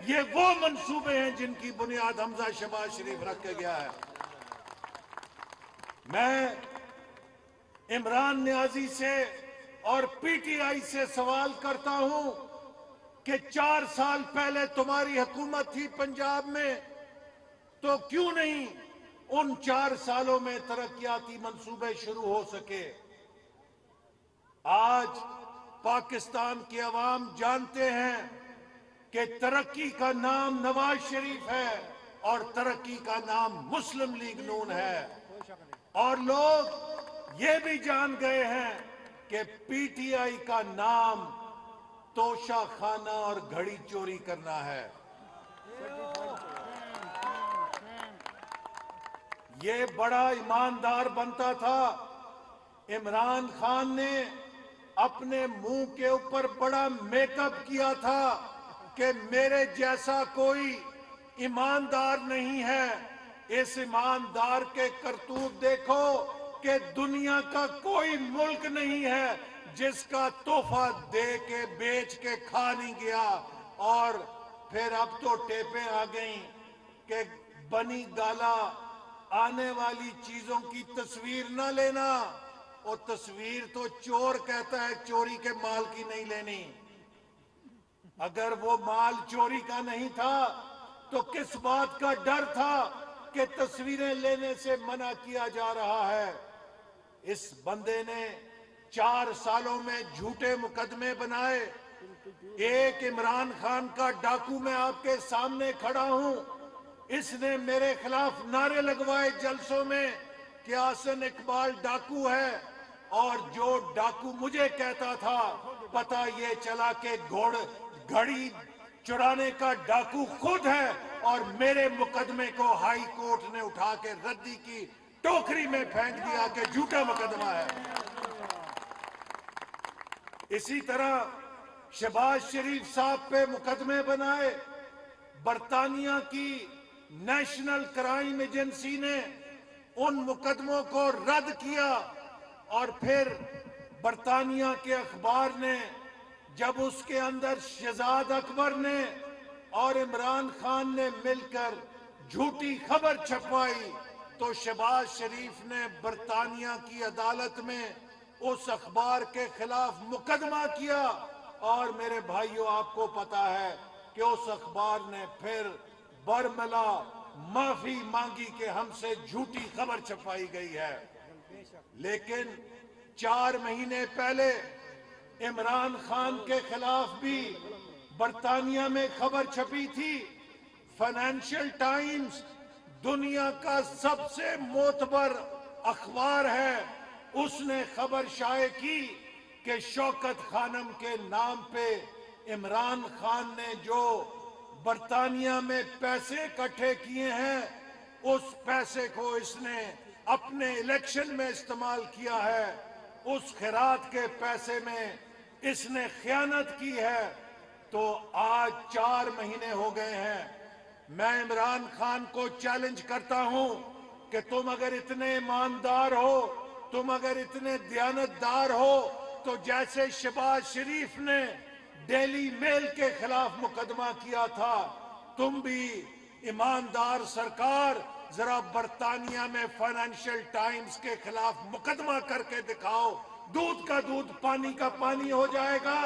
ये वो मंसूबे हैं जिनकी बुनियाद हमजा शहबाज शरीफ रख के गया है। मैं इमरान नियाजी से और PTI से सवाल करता हूं कि 4 साल पहले तुम्हारी हुकूमत थी पंजाब में, तो क्यों नहीं उन 4 सालों में तरक्याती मंसूबे शुरू हो सके। आज पाकिस्तान की आवाम जानते हैं कि तरक्की का नाम नवाज शरीफ है और तरक्की का नाम मुस्लिम लीग नून है, और लोग ये भी जान गए हैं कि पीटीआई का नाम तोशा खाना और घड़ी चोरी करना है। ये बड़ा ईमानदार बनता था। इमरान खान ने अपने मुंह के ऊपर बड़ा मेकअप किया था कि मेरे जैसा कोई ईमानदार नहीं है। इस ईमानदार के करतूत देखो कि दुनिया का कोई मुल्क नहीं है जिसका तोहफा दे के बेच के खा नहीं गया। और फिर अब तो टेपें आ गई कि बनी गाला आने वाली चीजों की तस्वीर न लेना। और तस्वीर तो चोर कहता है चोरी के माल की नहीं लेनी। अगर वो माल चोरी का नहीं था तो किस बात का डर था कि तस्वीरें लेने से मना किया जा रहा है। इस बंदे ने 4 सालों में झूठे मुकदमे बनाए। एक इमरान खान का डाकू मैं आपके सामने खड़ा हूं, इसने मेरे खिलाफ नारे लगवाए जलसों में कि आसन इकबाल डाकू है, और जो डाकू मुझे कहता था पता ये चला कि घड़ी चुराने का डाकू खुद है। और मेरे मुकदमे को हाई कोर्ट ने उठा के रद्दी की टोकरी में फेंक दिया कि झूठा मुकदमा है। इसी तरह शहबाज शरीफ साहब पे मुकदमे बनाए। बरतानिया की नेशनल क्राइम एजेंसी ने उन मुकदमों को रद्द किया, और फिर बरतानिया के अखबार ने जब उसके अंदर शहजाद अकबर ने और इमरान खान ने मिलकर झूठी खबर छपवाई तो शहबाज शरीफ ने बरतानिया की अदालत में उस अखबार के खिलाफ मुकदमा किया। और मेरे भाइयों, आपको पता है कि उस अखबार ने फिर बरमला माफी मांगी कि हमसे झूठी खबर छपाई गई है। लेकिन 4 महीने पहले इमरान खान के खिलाफ भी बरतानिया में खबर छपी थी। फाइनेंशियल टाइम्स दुनिया का सबसे मोतबर अखबार है, उसने खबर शाये की कि शौकत खानम के नाम पे इमरान खान ने जो बरतानिया में पैसे इकट्ठे किए हैं, उस पैसे को इसने अपने इलेक्शन में इस्तेमाल किया है। उस खैरात के पैसे में इसने खयानत की है। तो आज 4 महीने हो गए हैं। मैं इमरान खान को चैलेंज करता हूं कि तुम अगर इतने ईमानदार हो, तुम अगर इतने दयानतदार हो, तो जैसे शहबाज शरीफ ने डेली मेल के खिलाफ मुकदमा किया था, तुम भी ईमानदार सरकार जरा बरतानिया में फाइनेंशियल टाइम्स के खिलाफ मुकदमा करके दिखाओ। दूध का दूध पानी का पानी हो जाएगा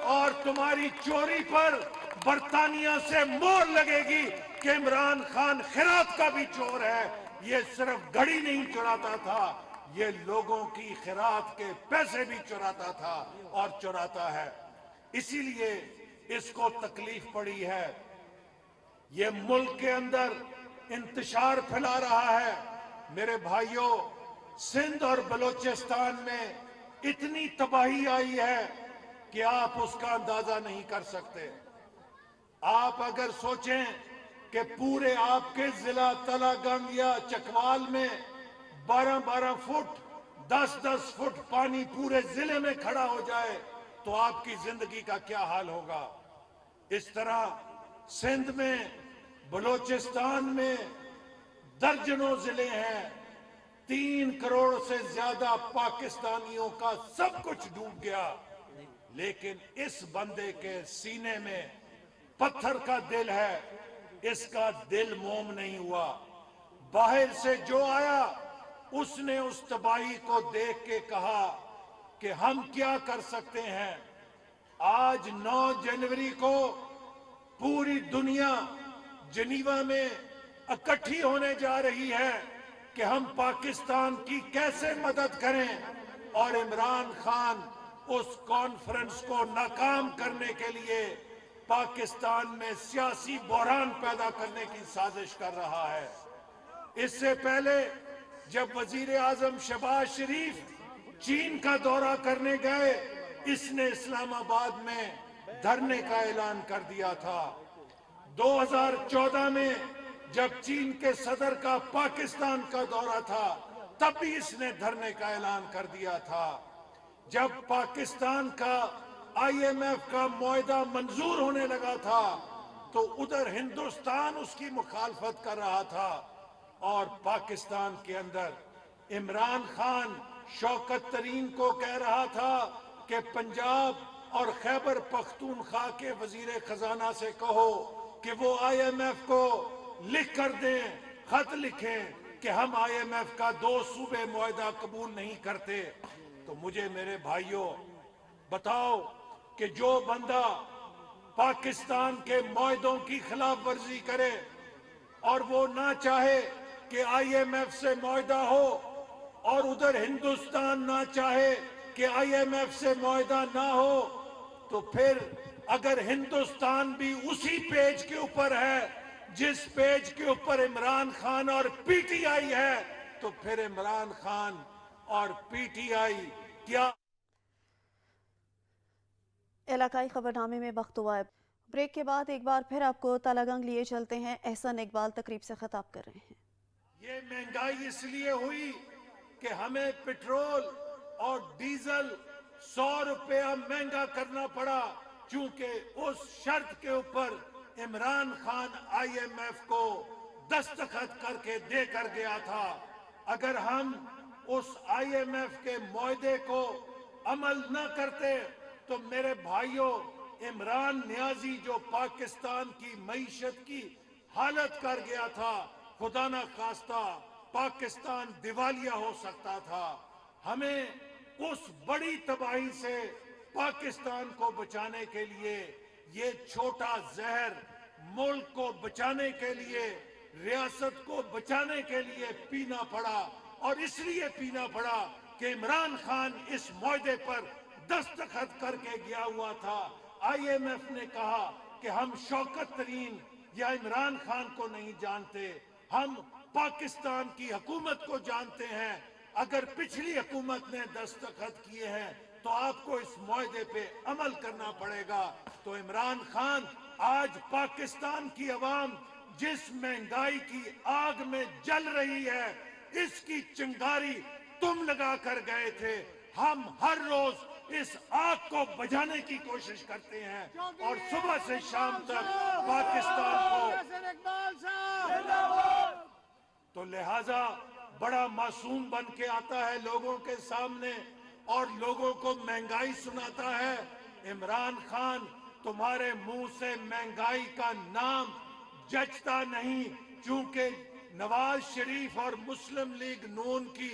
और तुम्हारी चोरी पर बरतानिया से मोहर लगेगी कि इमरान खान खैरात का भी चोर है। ये सिर्फ घड़ी नहीं चुराता था, ये लोगों की खैरात के पैसे भी चुराता था और चुराता है। इसीलिए इसको तकलीफ पड़ी है। ये मुल्क के अंदर इंतशार फैला रहा है। मेरे भाइयों, सिंध और बलूचिस्तान में इतनी तबाही आई है कि आप उसका अंदाजा नहीं कर सकते। आप अगर सोचें कि पूरे आपके जिला तलागंग या चकवाल में 12-12 फुट 10-10 फुट पानी पूरे जिले में खड़ा हो जाए तो आपकी जिंदगी का क्या हाल होगा। इस तरह सिंध में, बलूचिस्तान में दर्जनों जिले हैं। 3 करोड़ से ज्यादा पाकिस्तानियों का सब कुछ डूब गया। लेकिन इस बंदे के सीने में पत्थर का दिल है, इसका दिल मोम नहीं हुआ। बाहर से जो आया उसने उस तबाही को देख के कहा कि हम क्या कर सकते हैं। आज 9 जनवरी को पूरी दुनिया जिनीवा में इकट्ठी होने जा रही है कि हम पाकिस्तान की कैसे मदद करें और इमरान खान उस कॉन्फ्रेंस को नाकाम करने के लिए पाकिस्तान में सियासी बहरान पैदा करने की साजिश कर रहा है। इससे पहले जब वजीर आजम शहबाज शरीफ चीन का दौरा करने गए, इसने इस्लामाबाद में धरने का ऐलान कर दिया था। 2014 में जब चीन के सदर का पाकिस्तान का दौरा था, तब भी इसने धरने का ऐलान कर दिया था। जब पाकिस्तान का IMF का मुआहदा मंजूर होने लगा था, तो उधर हिंदुस्तान उसकी मुखालफत कर रहा था और पाकिस्तान के अंदर इमरान खान शौकत तरीन को कह रहा था कि पंजाब और खैबर पख्तूनख्वा के वजीर खजाना से कहो कि वो IMF को लिख कर दें, खत लिखें कि हम IMF का 2 सूबे मुआहदा कबूल नहीं करते। तो मुझे मेरे भाइयों बताओ कि जो बंदा पाकिस्तान के मुआहदों की खिलाफ वर्जी करे और वो ना चाहे कि IMF से मुआहदा हो और उधर हिंदुस्तान ना चाहे कि IMF से मुआहदा ना हो, तो फिर अगर हिंदुस्तान भी उसी पेज के ऊपर है जिस पेज के ऊपर इमरान खान और PTI है, तो फिर इमरान खान और PTI क्या। इलाकाई खबरनामे में वक्त हुआ है ब्रेक के बाद एक बार फिर आपको तालागंग लिए चलते हैं। एहसन इकबाल तकरीब से खिताब कर रहे हैं। ये महंगाई इसलिए हुई कि हमें पेट्रोल और डीजल 100 रुपया महंगा करना पड़ा, क्योंकि उस शर्त के ऊपर इमरान खान IMF को दस्तखत करके देकर गया था। अगर हम उस IMF के मुआहदे को अमल न करते तो मेरे भाइयों, इमरान नियाजी जो पाकिस्तान की मईशत की हालत कर गया था, खुदा न खास्ता पाकिस्तान दिवालिया हो सकता था। हमें उस बड़ी तबाही से पाकिस्तान को बचाने के लिए, ये छोटा जहर मुल्क को बचाने के लिए, रियासत को बचाने के लिए पीना पड़ा। और इसलिए पीना पड़ा कि इमरान खान इस मुआहदे पर दस्तखत करके गया हुआ था। IMF ने कहा कि हम शौकत तरीन या इमरान खान को नहीं जानते, हम पाकिस्तान की हुकूमत को जानते हैं। अगर पिछली हुकूमत ने दस्तखत किए हैं तो आपको इस मुआहदे पे अमल करना पड़ेगा। तो इमरान खान, आज पाकिस्तान की अवाम जिस महंगाई की आग में जल रही है, इसकी चिंगारी तुम लगा कर गए थे। हम हर रोज इस आग को बुझाने की कोशिश करते हैं और सुबह से शाम तक पाकिस्तान को, तो लिहाजा बड़ा मासूम बन के आता है लोगों के सामने और लोगों को महंगाई सुनाता है। इमरान खान, तुम्हारे मुंह से महंगाई का नाम जचता नहीं, क्योंकि नवाज शरीफ और मुस्लिम लीग नून की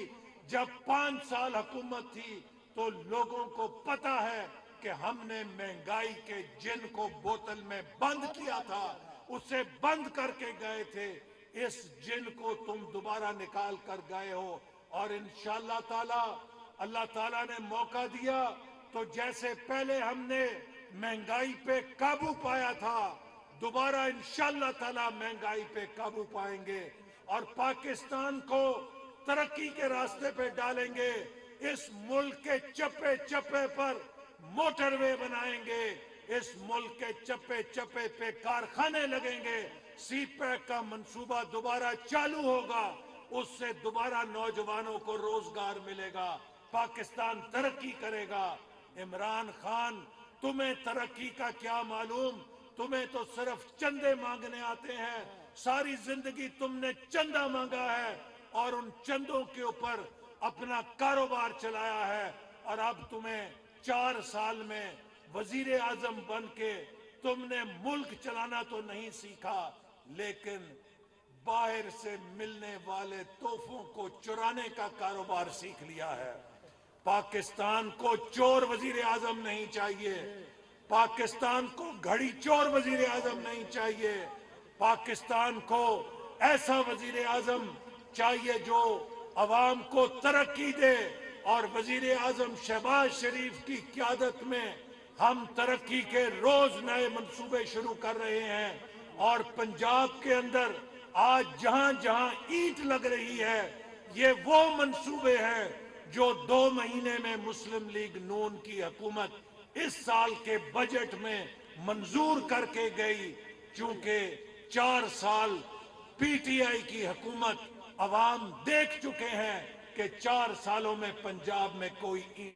जब 5 साल हुकूमत थी तो लोगों को पता है कि हमने महंगाई के जिन को बोतल में बंद किया था, उसे बंद करके गए थे। इस जिन को तुम दोबारा निकाल कर गए हो और इंशाअल्लाह ताला, अल्लाह ताला ने मौका दिया तो जैसे पहले हमने महंगाई पे काबू पाया था, दोबारा इंशाअल्लाह ताला महंगाई पे काबू पाएंगे और पाकिस्तान को तरक्की के रास्ते पे डालेंगे। इस मुल्क के चप्पे चप्पे पर मोटरवे बनाएंगे, इस मुल्क के चप्पे चप्पे पे कारखाने लगेंगे, CPEC का मंसूबा दोबारा चालू होगा, उससे दोबारा नौजवानों को रोजगार मिलेगा, पाकिस्तान तरक्की करेगा। इमरान खान, तुम्हें तरक्की का क्या मालूम, तुम्हें तो सिर्फ चंदे मांगने आते हैं। सारी जिंदगी तुमने चंदा मांगा है और उन चंदों के ऊपर अपना कारोबार चलाया है और अब तुम्हें 4 साल में वजीर आजम बन के तुमने मुल्क चलाना तो नहीं सीखा, लेकिन बाहर से मिलने वाले तोहफों को चुराने का कारोबार सीख लिया है। पाकिस्तान को चोर वजीर आजम नहीं चाहिए, पाकिस्तान को घड़ी चोर वजीर आजम नहीं चाहिए, पाकिस्तान को ऐसा वजीर आजम चाहिए जो अवाम को तरक्की दे, और वजीर आजम शहबाज शरीफ की क़यादत में हम तरक्की के रोज नए मंसूबे शुरू कर रहे हैं। और पंजाब के अंदर आज जहां जहां ईंट लग रही है, ये वो मंसूबे हैं जो 2 महीने में मुस्लिम लीग नून की हुकूमत इस साल के बजट में मंजूर करके गई। चूंकि 4 साल पीटीआई की हुकूमत अवाम देख चुके हैं कि 4 सालों में पंजाब में कोई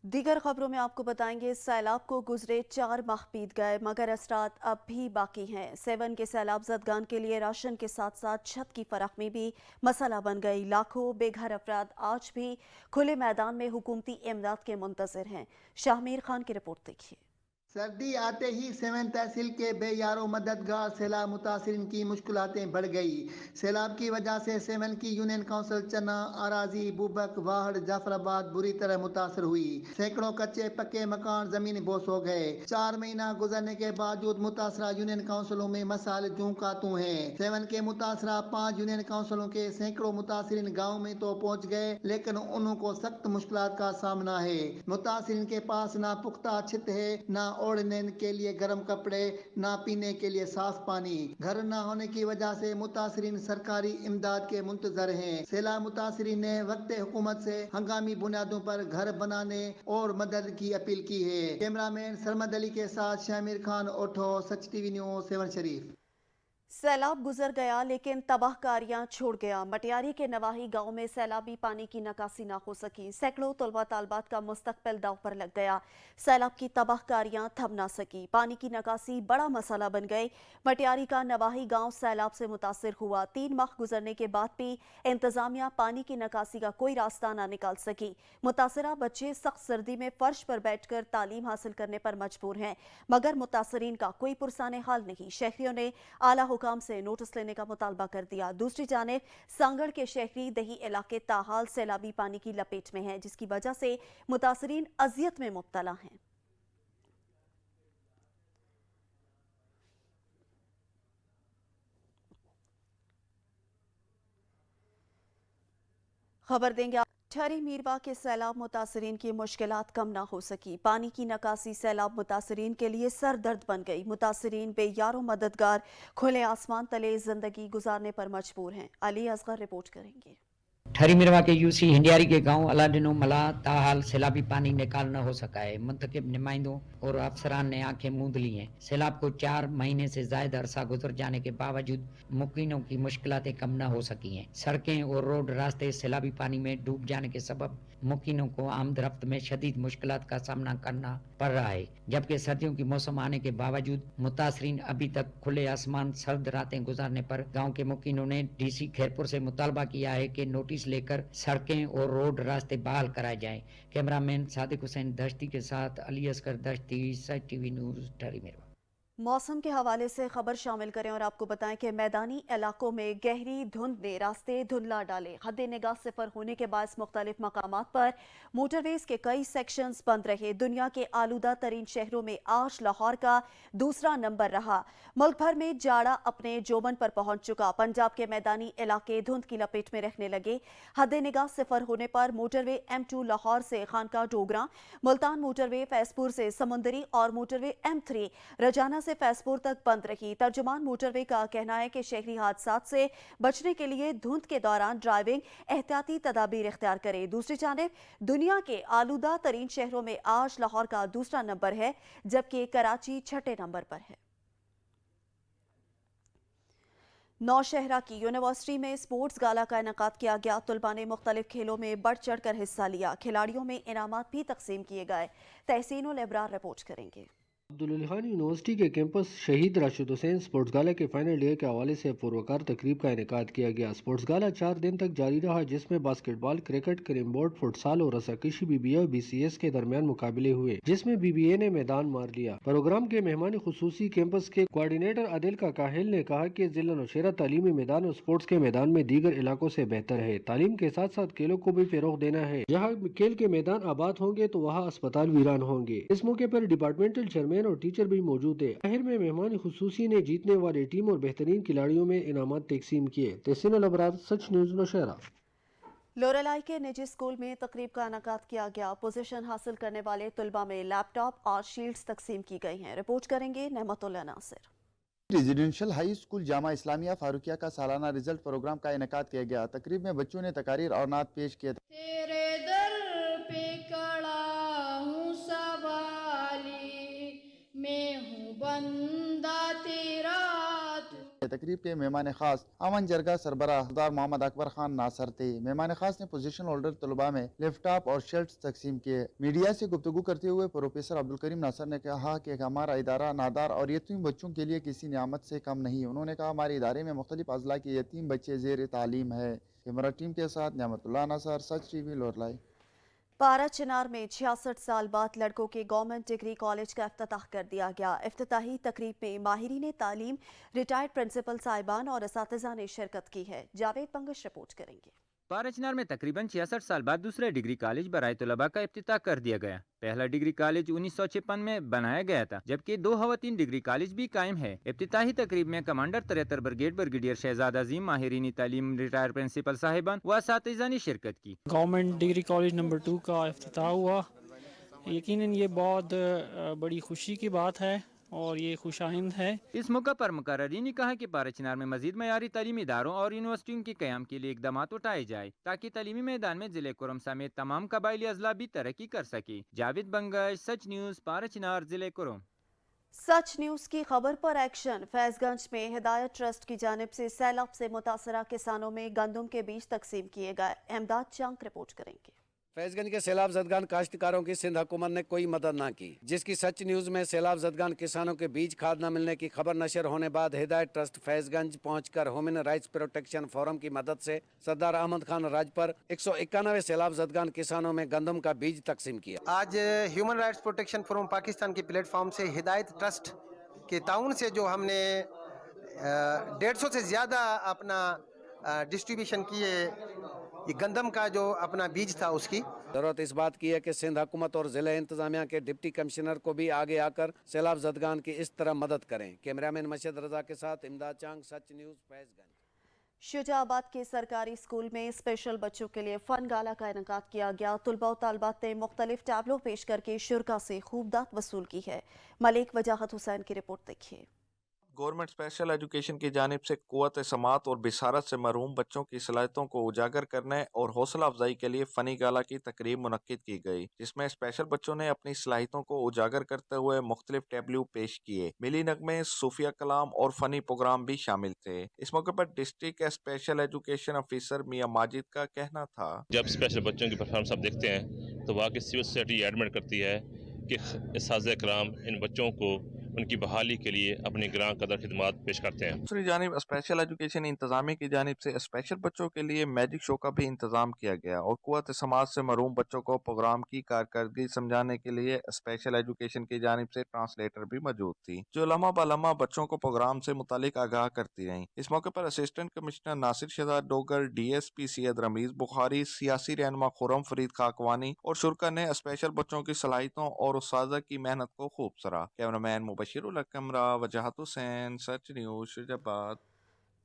दीगर खबरों में आपको बताएंगे, सैलाब को गुजरे 4 माह बीत गए मगर असरात अब भी बाकी हैं। 7 के सैलाब ज़दगान के लिए राशन के साथ साथ छत की फराखमी भी मसला बन गई। लाखों बेघर अफराद आज भी खुले मैदान में हुकूमती इमदाद के मुंतज़िर हैं। शाहमीर खान की रिपोर्ट देखिए। सर्दी आते ही 7 तहसील के बेयारो मददगार सैलाब मुतासरीन की मुश्किलातें बढ़ गई। सैलाब की वजह से 7 की यूनियन काउंसिल चन्ना, आराजी, बुबक, वाहड़, जाफराबाद बुरी तरह मुतासर हुई। सैकड़ों कच्चे पक्के मकान जमीन बोस हो गए। 4 महीना गुजरने के बावजूद मुतासरा यूनियन काउंसिलों में मसाइल जूं का तू हैं। 7 के मुतासरा 5 यूनियन काउंसिलों के सैकड़ों मुतासरीन गाँव में तो पहुँच गए, लेकिन उनको सख्त मुश्किलात का सामना है। मुतासरीन के पास ना पुख्ता छत है, ना ओढ़ने के लिए गर्म कपड़े, ना पीने के लिए साफ पानी। घर न होने की वजह से मुतासरीन सरकारी इमदाद के मुंतजर हैं। सैलाब मुतासरीन ने वक्त हुकूमत से हंगामी बुनियादों पर घर बनाने और मदद की अपील की है। कैमरामैन सरमद अली के साथ शामिर खान, ओठो, सच टीवी न्यूज़, 7 शरीफ। सैलाब गुजर गया लेकिन तबाहकारियां छोड़ गया। मटियारी के नवाही गांव में सैलाबी पानी की निकासी ना हो सकी। सैकड़ों तलबा तालबात का मुस्तकबिल दाव पर लग गया। सैलाब की तबाहकारियां थम ना सकी। पानी की निकासी बड़ा मसला बन गई। मटियारी का नवाही गांव सैलाब से मुतासिर हुआ। 3 माह गुजरने के बाद भी इंतजामिया पानी की निकासी का कोई रास्ता ना निकाल सकी। मुतासरा बच्चे सख्त सर्दी में फर्श पर बैठकर तालीम हासिल करने पर मजबूर हैं, मगर मुतासरीन का कोई पुरसाने हाल नहीं। शहरियों ने आला हुकाम से नोटिस लेने का मुतालबा कर दिया। दूसरी जानिब सांगड़ के शहरी दही इलाके ताहाल सैलाबी पानी की लपेट में हैं, जिसकी वजह से मुतासरीन अजियत में मुब्तला हैं। खबर देंगे ठहरी मीरवा के सैलाब मुतासरीन की मुश्किलात कम ना हो सकी। पानी की निकासी सैलाब मुतासरीन के लिए सर दर्द बन गई। मुतासरीन बेयारो मददगार खुले आसमान तले जिंदगी गुजारने पर मजबूर हैं। अली असगर रिपोर्ट करेंगे। ठहरी मिरवा के यूसी हिंडियारी के गांव अलादिनो मला ताहाल सैलाबी पानी निकाल न हो सका है। मुंतखब नुमाइंदों और अफसरान ने आंखें मूंद ली हैं। सैलाब को 4 महीने से ज्यादा अरसा गुजर जाने के बावजूद मुकीनों की मुश्किलातें कम न हो सकी हैं। सड़कें और रोड रास्ते सैलाबी पानी में डूब जाने के सबब मुकीनों को आमद-रफ्त में शदीद मुश्किलात का सामना करना पड़ रहा है। जबकि सर्दियों की मौसम आने के बावजूद मुतासरीन अभी तक खुले आसमान सर्द रातें गुजारने पर गाँव के मुकीनों ने DC खैरपुर से मुतालबा किया है कि नोटिस लेकर सड़कें और रोड रास्ते बहाल कराए जाएं। कैमरामैन सादिक हुसैन दश्ती के साथ अली असगर दश्ती, सच टीवी न्यूज़, ठहरी मिरवा। मौसम के हवाले से खबर शामिल करें और आपको बताएं कि मैदानी इलाकों में गहरी धुंध ने रास्ते धुंधला डाले। हद निगाह सिफर होने के बायस मुख्तलिफ मकामात पर मोटरवेज के कई सेक्शंस बंद रहे। दुनिया के आलूदा तरीन शहरों में आज लाहौर का दूसरा नंबर रहा। मुल्क भर में जाड़ा अपने जोबन पर पहुंच चुका। पंजाब के मैदानी इलाके धुंध की लपेट में रहने लगे। हद निगाह सिफर होने पर मोटरवे M2 लाहौर से खानका डोगरा, मुल्तान मोटरवे फैसपुर से समुंदरी और मोटरवे M3 रजाना से फैसपुर तक बंद रही। तर्जुमान मोटरवे का कहना है कि शहरी हादसात से बचने के लिए धुंध के दौरान ड्राइविंग एहतियाती तदाबीर इख्तियार करे। दूसरी जानिब दुनिया के आलूदा तरीन शहरों में आज लाहौर का दूसरा नंबर है, जबकि कराची 6ठे नंबर पर है। नौशहरा की यूनिवर्सिटी में स्पोर्ट्स गाला का इनेकाद किया गया। तलबा ने मुख्तलिफ खेलों में बढ़ चढ़ कर हिस्सा लिया। खिलाड़ियों में इनामात भी तकसीम किए गए। तहसीन उल इब्रार रिपोर्ट करेंगे। अब्दुल खान यूनिवर्सिटी के कैंपस शहीद राशिद हुसैन स्पोर्ट्स गाला के फाइनल डे के हवाले से पुरवकार तकरीब का इनेकाद किया गया। स्पोर्ट्स गाला 4 दिन तक जारी रहा, जिसमें basketball, cricket, carrom board, futsal और रस्साकशी BBA और BCS के दरमियान मुकाबले हुए, जिसमें BBA ने मैदान मार लिया। प्रोग्राम के मेहमान खुसूसी कैंपस के कोऑर्डिनेटर आदिल का काहिल ने कहा कि जिला नौशेरा तालीमी मैदान और स्पोर्ट्स के मैदान में दीगर इलाकों से बेहतर है। तालीम के साथ साथ खेलों को भी फरोग देना है। जहाँ खेल के मैदान आबाद होंगे तो वहाँ अस्पताल वीरान होंगे। इस मौके पर डिपार्टमेंटल चेयरमैन चेयरमैन और टीचर भी मौजूद थे। आखिर में मेहमान खुसूसी ने जीतने वाली टीम और बेहतरीन खिलाड़ियों में इनामात तकसीम किए। तहसीन अल-अबरार, सच न्यूज़, नौशहरा। लोरेलाई के निजी स्कूल में तकरीब का इनेकाद किया गया। पोजीशन हासिल करने वाले तलबा में लैपटॉप और शील्ड्स तकसीम की गई हैं। रिपोर्ट करेंगे Naimatullah Nasir. Residential high school Jamia Islamia Farooqia का सालाना रिजल्ट प्रोग्राम का इनेकाद किया गया। तकरीब में बच्चों ने तकारीर और नात पेश किए। तेरे दर पे खड़ा हूँ सवाली, मैं हूँ बंदा तेरा। तकरीब के मेहमान खास अमन जरगा सरबराह सरदार मोहम्मद अकबर खान नासर थे। मेहमान खास ने पोजीशन होल्डर तलबा में लैपटॉप और शर्ट्स तकसीम किए। मीडिया से गुफ्तगू करते हुए प्रोफेसर अब्दुल करीम नासर ने कहा कि हमारा इदारा नादार और यतीम बच्चों के लिए किसी नियामत से कम नहीं। उन्होंने कहा हमारे इदारे में मुख्तलिफ अजला के यतीम बच्चे जेर तालीम है। कैमरा टीम के साथ नियामतुल्लाह नासर, सच टीवी, लोरलाई। पारा चिनार में 66 साल बाद लड़कों के गवर्नमेंट डिग्री कॉलेज का इफ्तिताह कर दिया गया। इफ्तिताही तकरीब में माहिरीन तालीम, रिटायर्ड प्रिंसिपल साहिबान और असातिज़ा ने शिरकत की है। जावेद पंगश रिपोर्ट करेंगे। पारा चिनार में तकरीबन 66 साल बाद दूसरा डिग्री कॉलेज बराए तलबा का इफ्तिताह कर दिया गया। पहला डिग्री कॉलेज 1956 में बनाया गया था, जबकि 2 खवातीन डिग्री कॉलेज भी कायम है। इफ्तिताही तकरीब में कमांडर 73 ब्रिगेड ब्रिगेडियर शहजाद अजीम, माहिरीन तालीम, रिटायर्ड प्रिंसिपल साहिबान व असातिज़ा ने शिरकत की। गवर्नमेंट डिग्री कॉलेज नंबर 2 का इफ्तिताह हुआ। यकीनन ये बहुत बड़ी खुशी की बात है और ये खुशाइंद है। इस मौका पर मुकर्ररीन ने कहा कि पारा चिनार में मजीद मयारी तालीमी इदारों और यूनिवर्सिटियों के क़याम के लिए इकदामात उठाए जाए ताकि तालीमी मैदान में जिले कुरम समेत तमाम कबायली अजला भी तरक्की कर सके। जावेद बंगश, सच न्यूज़, पारा चिनार, जिले कुरम। सच न्यूज़ की खबर पर एक्शन। फैजगंज में हिदायत ट्रस्ट की जानिब से सैलाब से मुतासरा किसानों में गंदम के बीज तकसीम किए गए। अहमदाद चंक रिपोर्ट करेंगे। फैजगंज के सैलाब जदगान काश्तकारों की सिंध हुकूमत ने कोई मदद न की, जिसकी सच न्यूज़ में सैलाब जदगान किसानों के बीज खाद न मिलने की खबर नशर होने बाद हिदायत ट्रस्ट फैजगंज पहुंचकर ह्यूमन राइट्स प्रोटेक्शन फोरम की मदद से सरदार अहमद खान राज पर 191 सैलाब जदगान किसानों में गंदम का बीज तकसीम किया। आज human rights protection forum Pakistan के प्लेटफॉर्म से हिदायत ट्रस्ट के ताउन से जो हमने 150 से ज़्यादा अपना डिस्ट्रीब्यूशन किए, ये गंदम का जो अपना बीज था उसकी जरूरत इस बात की है कि सिंध हुकूमत और जिला इंतजामिया के डिप्टी कमिश्नर को भी आगे आकर सैलाब जदगान की इस तरह मदद करें। कैमरामैन मशद रजा के साथ इमदाद चांग, सच न्यूज़, फैजगंज। शुजाबाद के सरकारी स्कूल में स्पेशल बच्चों के लिए फन गाला का इनेकाद किया गया। तुलबा और तालबात ने मुख्तलिफ टैबलो पेश करके शुरा से खूब दाद वसूल की है। मलिक वजाहत हुसैन की रिपोर्ट देखिए। गवर्नमेंट स्पेशल एजुकेशन की जानिब से क़ुव्वत समात और बिसारत से महरूम बच्चों की सलाहियतों को उजागर करने और हौसला अफजाई के लिए फ़नी गाला की तकरीब मुनक्किद की गई, जिसमें स्पेशल बच्चों ने अपनी सलाहियतों को उजागर करते हुए मुख्तलिफ टैबलू पेश किए। मिली नगमे, सूफिया कलाम और फ़नी प्रोग्राम भी शामिल थे। इस मौके पर डिस्ट्रिक्ट स्पेशल एजुकेशन ऑफिसर मियाँ माजिद का कहना था, जब स्पेशल बच्चों की परफॉर्मेंस आप देखते हैं तो वहाँ की सिविल सोसाइटी एडमिट करती है कि इस्ताज़ कराम इन बच्चों को उनकी बहाली के लिए अपनी ग्रां कदर खिदमात पेश करते हैं। दूसरी जानिब स्पेशल एजुकेशन इंतजामिया की जानिब से स्पेशल बच्चों के लिए मैजिक शो का भी इंतजाम किया गया और क़ुव्वत समाज से महरूम बच्चों को प्रोग्राम की कारकर्दगी समझाने के लिए स्पेशल एजुकेशन की जानिब से ट्रांसलेटर भी मौजूद थी, जो लम्हा बलम्हा बच्चों को प्रोग्राम से मुतालिक आगाह करती रहीं। इस मौके पर assistant commissioner Nasir Shahzad Dogar, DSP Syed Ramiz Bukhari, सियासी रहनुमा खुर्रम फरीद खाकवानी और शुरा ने स्पेशल बच्चों की सलाहियतों और उस्ताज़ा की मेहनत को खूब सराहा। कैमरामैन मुबशिरुल कैमरा वजाहत हुसैन, सच न्यूज़, शुजाबाद।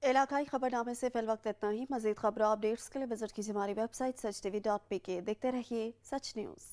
इलाकाई खबरनामे से फिल वक्त इतना ही। मज़ीद खबरों अपडेट्स के लिए विजिट कीजिए हमारी वेबसाइट sach tv.pk। देखते रहिए सच न्यूज़।